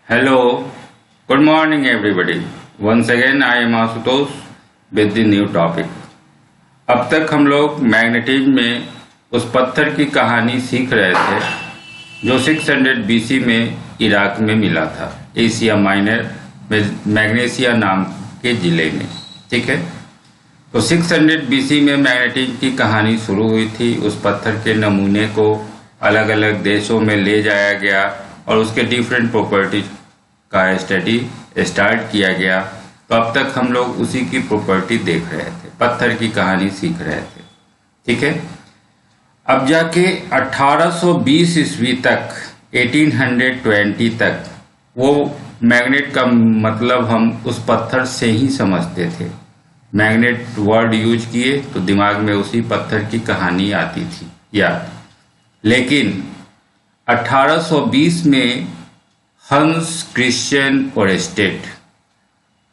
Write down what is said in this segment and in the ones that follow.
Hello, good morning everybody. Once again I am Asutosh with the new topic. अब तक हम लोग magnetism में उस पत्थर की कहानी सीख रहे थे जो 600 बीसी में इराक में मिला था, एशिया माइनर मैग्नेशिया नाम के जिले में। ठीक है, तो 600 बीसी में मैग्नेटिज्म की कहानी शुरू हुई थी। उस पत्थर के नमूने को अलग अलग देशों में ले जाया गया और उसके डिफरेंट प्रॉपर्टीज का स्टडी स्टार्ट किया गया। तो अब तक हम लोग उसी की प्रॉपर्टी देख रहे थे, पत्थर की कहानी सीख रहे थे। ठीक है, अब जाके 1820 ईस्वी तक 1820 तक वो मैग्नेट का मतलब हम उस पत्थर से ही समझते थे। मैग्नेट वर्ड यूज किए तो दिमाग में उसी पत्थर की कहानी आती थी याद। लेकिन 1820 में हंस क्रिश्चियन ओरेस्टेड,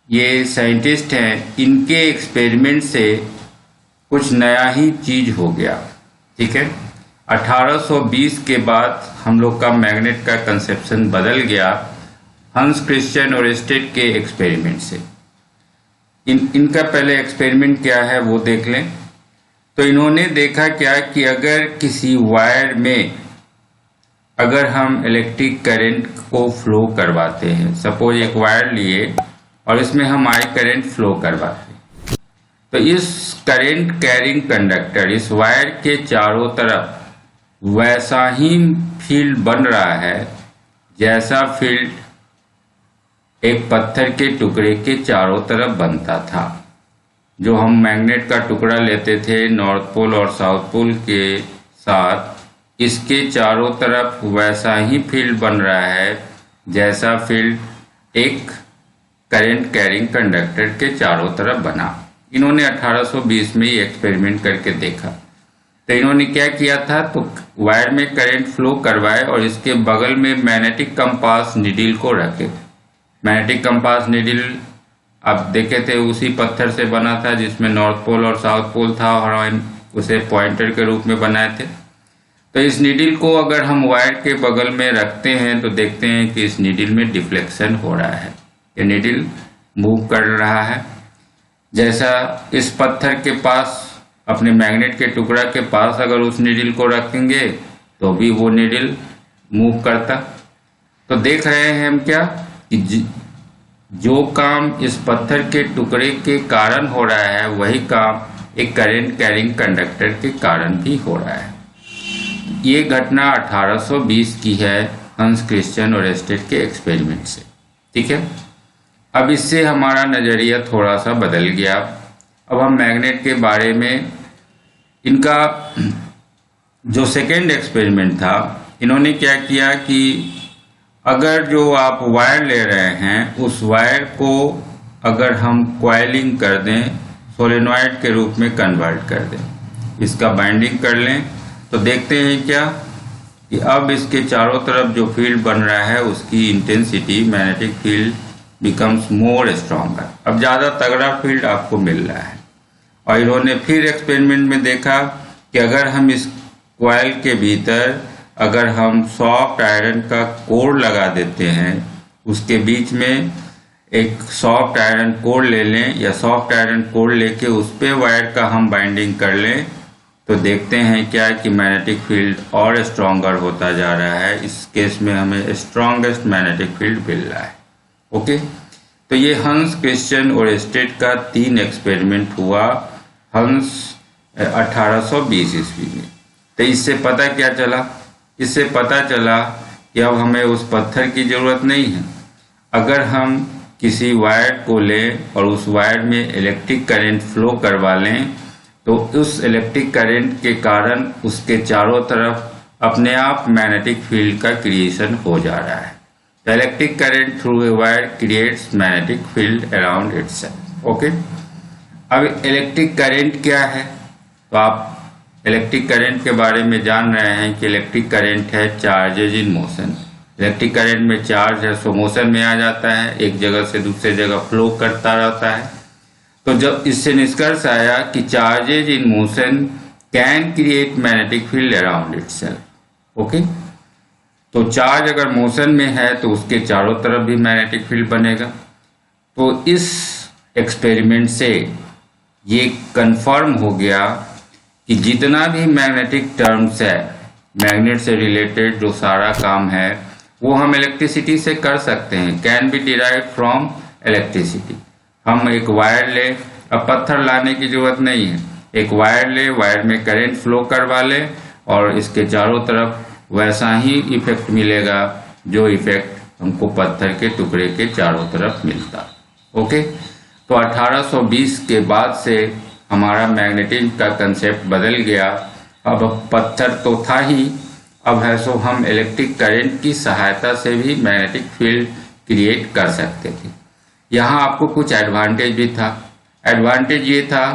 ये साइंटिस्ट हैं, इनके एक्सपेरिमेंट से कुछ नया ही चीज हो गया। ठीक है, 1820 के बाद हम लोग का मैग्नेट का कंसेप्शन बदल गया हंस क्रिश्चियन ओरेस्टेड के एक्सपेरिमेंट से। इनका पहले एक्सपेरिमेंट क्या है वो देख लें। तो इन्होंने देखा क्या कि अगर किसी वायर में अगर हम इलेक्ट्रिक करंट को फ्लो करवाते हैं, सपोज एक वायर लिए और इसमें हम आई करंट फ्लो करवाते हैं, तो इस करंट कैरिंग कंडक्टर इस वायर के चारों तरफ वैसा ही फील्ड बन रहा है जैसा फील्ड एक पत्थर के टुकड़े के चारों तरफ बनता था। जो हम मैग्नेट का टुकड़ा लेते थे नॉर्थ पोल और साउथ पोल के साथ, इसके चारों तरफ वैसा ही फील्ड बन रहा है जैसा फील्ड एक करंट कैरिंग कंडक्टर के चारों तरफ बना। इन्होंने 1820 में ये एक्सपेरिमेंट करके देखा। तो इन्होंने क्या किया था, तो वायर में करंट फ्लो करवाए और इसके बगल में मैग्नेटिक कंपास नीडल को रखे। मैग्नेटिक कंपास नीडल आप देखे थे उसी पत्थर से बना था जिसमें नॉर्थ पोल और साउथ पोल था और उसे पॉइंटर के रूप में बनाए थे। तो इस नीडल को अगर हम वायर के बगल में रखते हैं तो देखते हैं कि इस नीडल में डिफ्लेक्शन हो रहा है, ये नीडल मूव कर रहा है। जैसा इस पत्थर के पास अपने मैग्नेट के टुकड़ा के पास अगर उस नीडल को रखेंगे तो भी वो नीडल मूव करता। तो देख रहे हैं हम क्या कि जो काम इस पत्थर के टुकड़े के कारण हो रहा है वही काम एक करंट कैरिंग कंडक्टर के कारण भी हो रहा है। ये घटना 1820 की है हंस क्रिश्चियन ओरेस्टेड के एक्सपेरिमेंट से। ठीक है, अब इससे हमारा नज़रिया थोड़ा सा बदल गया। अब हम मैग्नेट के बारे में इनका जो सेकेंड एक्सपेरिमेंट था, इन्होंने क्या किया कि अगर जो आप वायर ले रहे हैं उस वायर को अगर हम कॉइलिंग कर दें, सोलेनॉइड के रूप में कन्वर्ट कर दें, इसका बाइंडिंग कर लें, तो देखते हैं क्या कि अब इसके चारों तरफ जो फील्ड बन रहा है उसकी intensity magnetic field becomes more stronger. अब ज़्यादा तगड़ा फील्ड आपको मिल रहा है। और इन्होंने फिर एक्सपेरिमेंट में देखा कि अगर हम इस कॉइल के भीतर अगर हम सॉफ्ट आयरन का कोर लगा देते हैं, उसके बीच में एक सॉफ्ट आयरन कोर ले लें या सॉफ्ट आयरन कोर लेके उस पर वायर का हम बाइंडिंग कर लें, तो देखते हैं क्या कि मैग्नेटिक फील्ड और स्ट्रॉन्गर होता जा रहा है। इस केस में हमें स्ट्रॉन्गेस्ट मैग्नेटिक फील्ड मिल रहा है। ओके, तो ये हंस क्रिश्चियन ओरेस्टेड का 3 एक्सपेरिमेंट हुआ हंस 1820 ईस्वी में। तो इससे पता क्या चला, इससे पता चला कि अब हमें उस पत्थर की ज़रूरत नहीं है। अगर हम किसी वायर को लें और उस वायर में इलेक्ट्रिक करंट फ्लो करवा लें तो उस इलेक्ट्रिक करंट के कारण उसके चारों तरफ अपने आप मैग्नेटिक फील्ड का क्रिएशन हो जा रहा है। The electric current through a wire creates magnetic field around itself. Okay, अब इलेक्ट्रिक करंट क्या है, तो आप इलेक्ट्रिक करंट के बारे में जान रहे हैं कि इलेक्ट्रिक करंट है charges in motion. Electric current में चार्ज है सो मोशन में आ जाता है, एक जगह से दूसरे जगह फ्लो करता रहता है। तो जब इससे निष्कर्ष आया कि charges in motion can create magnetic field around itself. Okay, तो चार्ज अगर मोशन में है तो उसके चारों तरफ भी मैग्नेटिक फील्ड बनेगा। तो इस एक्सपेरिमेंट से ये कंफर्म हो गया कि जितना भी मैग्नेटिक टर्म्स है, मैग्नेट से रिलेटेड जो सारा काम है वो हम इलेक्ट्रिसिटी से कर सकते हैं, can be derive from electricity. हम एक वायर ले, अब पत्थर लाने की जरूरत नहीं है, एक वायर ले, वायर में करंट फ्लो करवा ले और इसके चारों तरफ वैसा ही इफेक्ट मिलेगा जो इफेक्ट हमको पत्थर के टुकड़े के चारों तरफ मिलता। ओके, तो 1820 के बाद से हमारा मैग्नेटिज्म का कंसेप्ट बदल गया। अब पत्थर तो था ही, अब है सो हम इलेक्ट्रिक करंट की सहायता से भी मैग्नेटिक फील्ड क्रिएट कर सकते थे। यहाँ आपको कुछ एडवांटेज भी था। एडवांटेज ये था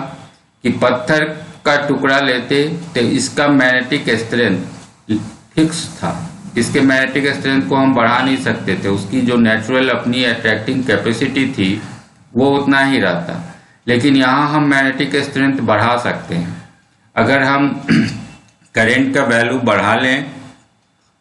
कि पत्थर का टुकड़ा लेते तो इसका मैग्नेटिक स्ट्रेंथ फिक्स था, इसके मैग्नेटिक स्ट्रेंथ को हम बढ़ा नहीं सकते थे, उसकी जो नेचुरल अपनी अट्रैक्टिंग कैपेसिटी थी वो उतना ही रहता। लेकिन यहाँ हम मैग्नेटिक स्ट्रेंथ बढ़ा सकते हैं। अगर हम करंट का वैल्यू बढ़ा लें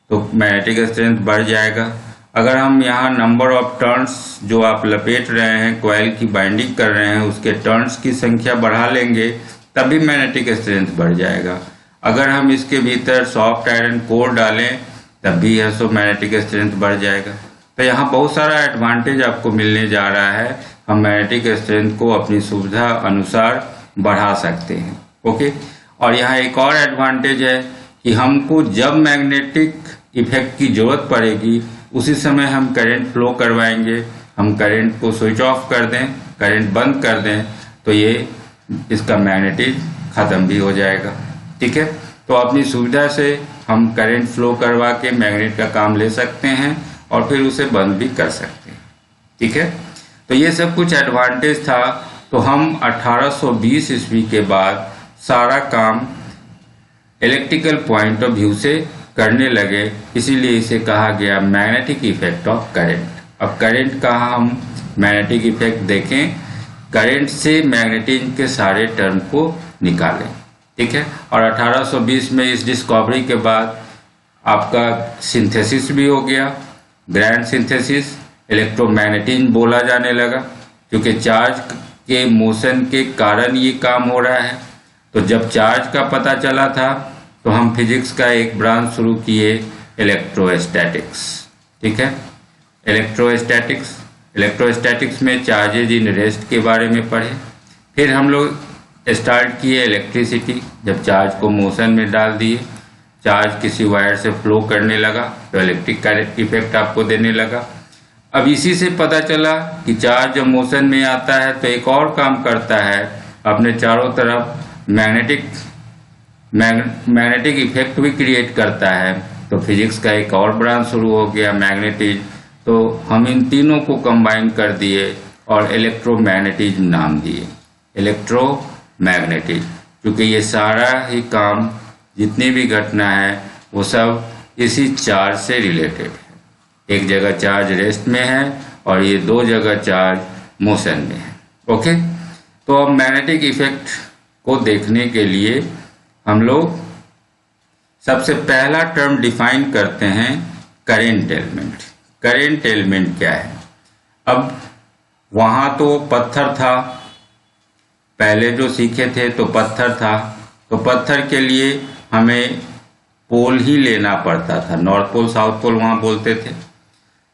तो मैग्नेटिक स्ट्रेंथ बढ़ जाएगा। अगर हम यहाँ नंबर ऑफ टर्न्स जो आप लपेट रहे हैं, कॉइल की बाइंडिंग कर रहे हैं, उसके टर्न्स की संख्या बढ़ा लेंगे तभी मैग्नेटिक स्ट्रेंथ बढ़ जाएगा। अगर हम इसके भीतर सॉफ्ट आयरन कोर डालें तब भी है सो मैग्नेटिक स्ट्रेंथ बढ़ जाएगा। तो यहाँ बहुत सारा एडवांटेज आपको मिलने जा रहा है। हम मैग्नेटिक स्ट्रेंथ को अपनी सुविधा अनुसार बढ़ा सकते हैं। ओके, और यहाँ एक और एडवांटेज है कि हमको जब मैग्नेटिक इफेक्ट की जरूरत पड़ेगी उसी समय हम करंट फ्लो करवाएंगे। हम करंट को स्विच ऑफ कर दें, करंट बंद कर दें तो ये इसका मैग्नेटिज्म खत्म भी हो जाएगा। ठीक है, तो अपनी सुविधा से हम करंट फ्लो करवा के मैग्नेट का काम ले सकते हैं और फिर उसे बंद भी कर सकते हैं। ठीक है, तो ये सब कुछ एडवांटेज था। तो हम 1820 ईस्वी के बाद सारा काम इलेक्ट्रिकल पॉइंट ऑफ व्यू से करने लगे, इसीलिए इसे कहा गया मैग्नेटिक इफेक्ट ऑफ करंट। अब करंट का हम मैग्नेटिक इफेक्ट देखें, करंट से मैग्नेटिज्म के सारे टर्म को निकालें। ठीक है, और 1820 में इस डिस्कवरी के बाद आपका सिंथेसिस भी हो गया, ग्रैंड सिंथेसिस। इलेक्ट्रोमैग्नेटिज्म बोला जाने लगा क्योंकि चार्ज के मोशन के कारण ये काम हो रहा है। तो जब चार्ज का पता चला था तो हम फिजिक्स का एक ब्रांच शुरू किए, इलेक्ट्रोस्टैटिक्स। ठीक है, इलेक्ट्रोस्टैटिक्स में चार्जेज इन रेस्ट के बारे में पढ़े। फिर हम लोग स्टार्ट किए इलेक्ट्रिसिटी। जब चार्ज को मोशन में डाल दिए, चार्ज किसी वायर से फ्लो करने लगा तो इलेक्ट्रिक का इफेक्ट आपको देने लगा। अब इसी से पता चला कि चार्ज जब मोशन में आता है तो एक और काम करता है, अपने चारों तरफ मैग्नेटिक इफेक्ट भी क्रिएट करता है। तो फिजिक्स का एक और ब्रांच शुरू हो गया, मैग्नेटिज्म। तो हम इन तीनों को कंबाइन कर दिए और इलेक्ट्रोमैग्नेटिज्म नाम दिए, इलेक्ट्रोमैग्नेटिज्म। क्योंकि ये सारा ही काम, जितनी भी घटना है वो सब इसी चार्ज से रिलेटेड है। एक जगह चार्ज रेस्ट में है और ये दो जगह चार्ज मोशन में है। ओके, तो अब मैग्नेटिक इफेक्ट को देखने के लिए हम लोग सबसे पहला टर्म डिफाइन करते हैं, करेंट एलिमेंट। करेंट एलिमेंट क्या है? अब वहाँ तो पत्थर था, पहले जो सीखे थे तो पत्थर था, तो पत्थर के लिए हमें पोल ही लेना पड़ता था, नॉर्थ पोल साउथ पोल वहाँ बोलते थे।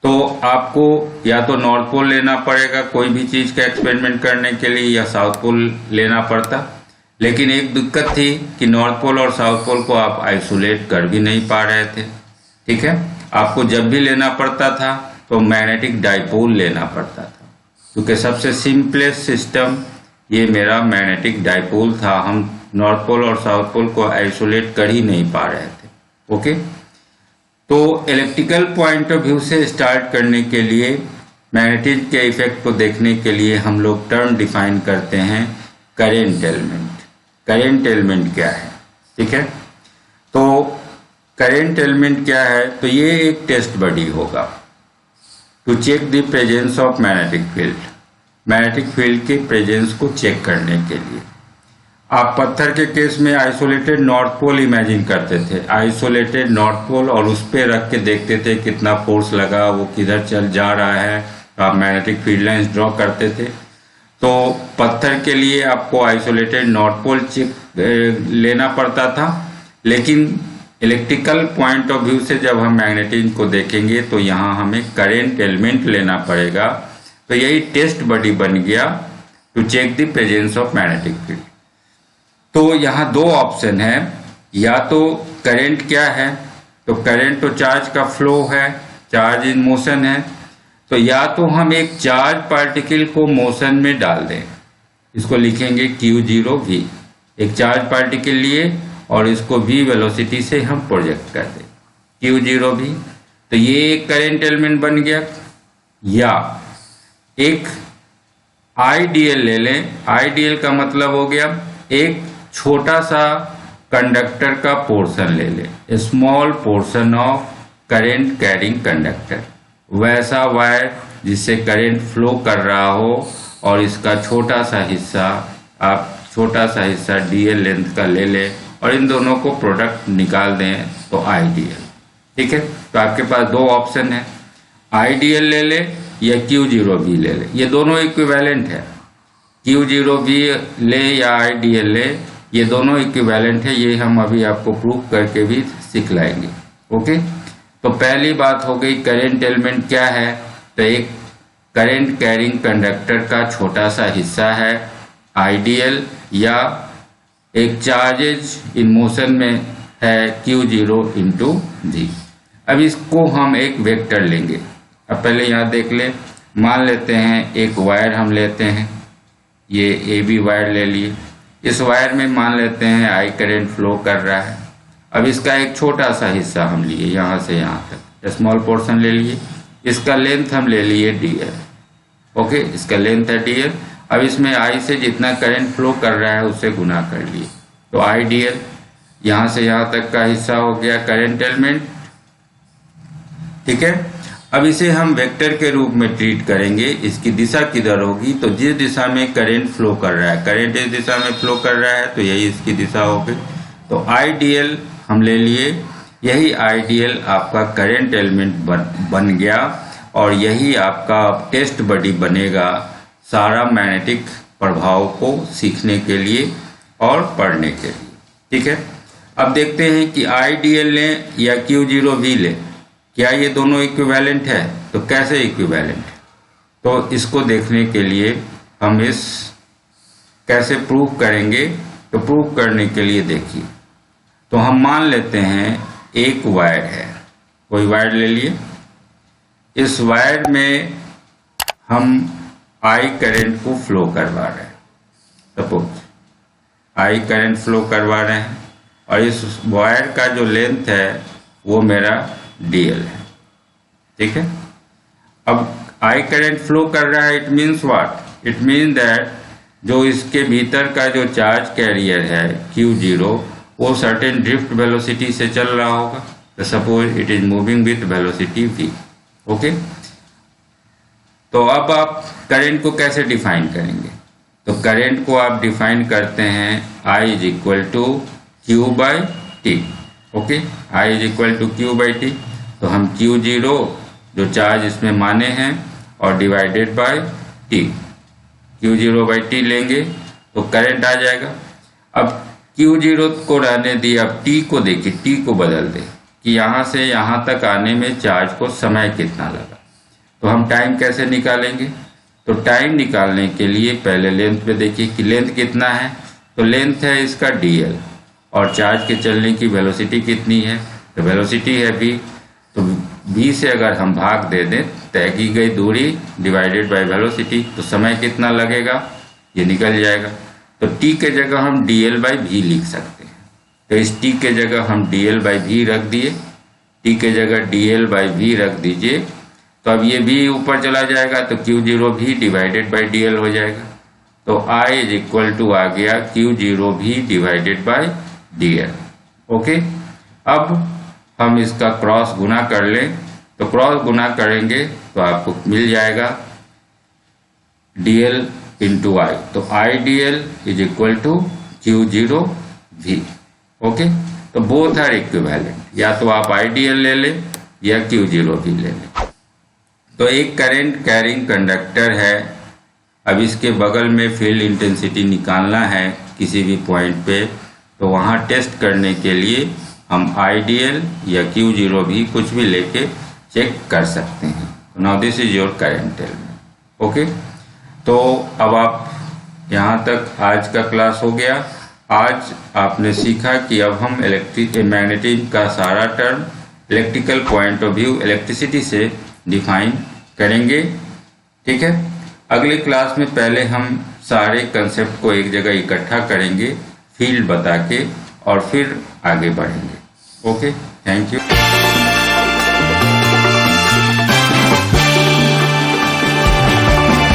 तो आपको या तो नॉर्थ पोल लेना पड़ेगा कोई भी चीज़ का एक्सपेरिमेंट करने के लिए, या साउथ पोल लेना पड़ता। लेकिन एक दिक्कत थी कि नॉर्थ पोल और साउथ पोल को आप आइसोलेट कर भी नहीं पा रहे थे। ठीक है, आपको जब भी लेना पड़ता था तो मैग्नेटिक डाइपोल लेना पड़ता था, क्योंकि सबसे सिंपलेस्ट सिस्टम ये मेरा मैग्नेटिक डाइपोल था। हम नॉर्थ पोल और साउथ पोल को आइसोलेट कर ही नहीं पा रहे थे। ओके, तो इलेक्ट्रिकल पॉइंट ऑफ व्यू से स्टार्ट करने के लिए, मैग्नेटिज्म के इफेक्ट को देखने के लिए हम लोग टर्म डिफाइन करते हैं, करेंट एलिमेंट। करेंट एलिमेंट क्या है? ठीक है, तो करेंट एलिमेंट क्या है? तो ये एक टेस्ट बॉडी होगा to check the presence of magnetic field, magnetic field के प्रेजेंस को चेक करने के लिए। आप पत्थर के केस में आइसोलेटेड नॉर्थ पोल इमेजिन करते थे, आइसोलेटेड नॉर्थ पोल, और उस पे रख के देखते थे कितना फोर्स लगा, वो किधर चल जा रहा है, आप मैग्नेटिक फील्ड लाइंस ड्रॉ करते थे। तो पत्थर के लिए आपको आइसोलेटेड नॉर्थ पोल लेना पड़ता था, लेकिन इलेक्ट्रिकल पॉइंट ऑफ व्यू से जब हम मैग्नेटिज्म को देखेंगे तो यहाँ हमें करेंट एलिमेंट लेना पड़ेगा। तो यही टेस्ट बॉडी बन गया to check the presence of magnetic field. तो यहाँ दो ऑप्शन है, या तो करंट क्या है, तो करंट तो चार्ज का फ्लो है, चार्ज इन मोशन है, तो या तो हम एक चार्ज पार्टिकल को मोशन में डाल दें, इसको लिखेंगे Q0V, एक चार्ज पार्टिकल लिए और इसको V वेलोसिटी से हम प्रोजेक्ट कर दें Q0V, तो ये एक करंट एलिमेंट बन गया। या एक आईडीएल ले लें, आईडीएल का मतलब हो गया एक छोटा सा कंडक्टर का पोर्शन ले लें, small portion of current carrying conductor, वैसा वायर जिससे करंट फ्लो कर रहा हो और इसका छोटा सा हिस्सा, आप छोटा सा हिस्सा डीएल लेंथ का ले लें और इन दोनों को प्रोडक्ट निकाल दें तो आईडीएल। ठीक है, तो आपके पास दो ऑप्शन है, आईडीएल ले ले या Q0V ले ले, ये दोनों इक्विवेलेंट है। Q0V ले या आईडीएल ले, ये दोनों इक्विवेलेंट है, ये हम अभी आपको प्रूफ करके भी सिखलाएंगे। ओके, तो पहली बात हो गई करंट एलिमेंट क्या है, तो एक करंट कैरिंग कंडक्टर का छोटा सा हिस्सा है आईडीएल, या एक चार्जेज इन मोशन में है Q0/V। अब इसको हम एक वेक्टर लेंगे। अब पहले यहाँ देख ले, मान लेते हैं एक वायर हम लेते हैं, ये AB वायर ले लिए, इस वायर में मान लेते हैं I करंट फ्लो कर रहा है। अब इसका एक छोटा सा हिस्सा हम लिए यहाँ से यहाँ तक, स्मॉल पोर्शन ले लिए, इसका लेंथ हम ले लिए DL। ओके, इसका लेंथ है DL। अब इसमें I से जितना करंट फ्लो कर रहा है उससे गुना कर लिए, तो IDL, यहाँ से यहाँ तक का हिस्सा हो गया करंट एलिमेंट। ठीक है, अब इसे हम वेक्टर के रूप में ट्रीट करेंगे। इसकी दिशा किधर होगी, तो जिस दिशा में करंट फ्लो कर रहा है, करंट इस दिशा में फ्लो कर रहा है तो यही इसकी दिशा होगी। तो आईडीएल हम ले लिए, यही आईडीएल आपका करंट एलिमेंट बन गया और यही आपका टेस्ट बॉडी बनेगा सारा मैग्नेटिक प्रभाव को सीखने के लिए और पढ़ने के लिए। ठीक है, अब देखते हैं कि आईडीएल लें या Q0V लें, क्या ये दोनों इक्विवेलेंट है, तो कैसे इक्विवेलेंट है, तो इसको देखने के लिए हम इस कैसे प्रूफ करेंगे, तो प्रूफ करने के लिए देखिए, तो हम मान लेते हैं एक वायर है, कोई वायर ले लिए, इस वायर में हम I करंट को फ्लो करवा रहे हैं, सपोज I करंट फ्लो करवा रहे हैं और इस वायर का जो लेंथ है वो मेरा DL है। ठीक है, अब I करंट फ्लो कर रहा है, it means what, it mean that जो इसके भीतर का जो चार्ज कैरियर है Q0 वो सर्टेन ड्रिफ्ट वेलोसिटी से चल रहा होगा, तो suppose it is moving with velocity V। Okay, तो अब आप करंट को कैसे डिफाइन करेंगे, तो करंट को आप डिफाइन करते हैं I is equal to Q/T। Okay, I is equal to Q/T, तो हम Q0 जो चार्ज इसमें माने हैं और डिवाइडेड बाय T, Q0/T लेंगे तो करंट आ जाएगा। अब Q0 को रहने दिए, अब T को देखिए, T को बदल दे कि यहाँ से यहाँ तक आने में चार्ज को समय कितना लगा, तो हम टाइम कैसे निकालेंगे, तो टाइम निकालने के लिए पहले लेंथ पे देखिए कि लेंथ कितना है, तो लेंथ है इसका DL और चार्ज के चलने की वेलोसिटी कितनी है, तो वेलोसिटी है V, तो V से अगर हम भाग दे दें तय की गई दूरी डिवाइडेड बाय वेलोसिटी, तो समय कितना लगेगा ये निकल जाएगा। तो T के जगह हम DL/V लिख सकते हैं, तो इस T के जगह हम DL/V रख दिए, T के जगह DL/V रख दीजिए, तो अब ये V ऊपर चला जाएगा तो Q0V डिवाइडेड बाय DL हो जाएगा, तो I इज इक्वल टू आ गया Q0V divided by DL। Okay, अब हम इसका क्रॉस गुना कर लें, तो क्रॉस गुना करेंगे तो आपको मिल जाएगा DL इंटू I, तो IDL is equal to Q0V। Okay, तो बोथ आर इक्विवेलेंट, या तो आप आइडियल ले लें या Q0V ले लें। तो एक करंट कैरिंग कंडक्टर है, अब इसके बगल में फील्ड इंटेंसिटी निकालना है किसी भी पॉइंट पे, तो वहाँ टेस्ट करने के लिए हम आइडियल या Q0V कुछ भी लेके चेक कर सकते हैं। Now this is your current element. Okay, तो अब आप यहाँ तक आज का क्लास हो गया। आज आपने सीखा कि अब हम मैग्नेटिज्म का सारा term electrical point of view electricity से डिफाइन करेंगे। ठीक है, अगले क्लास में पहले हम सारे कंसेप्ट को एक जगह इकट्ठा करेंगे फील्ड बता के, और फिर आगे बढ़ेंगे। Okay, thank you.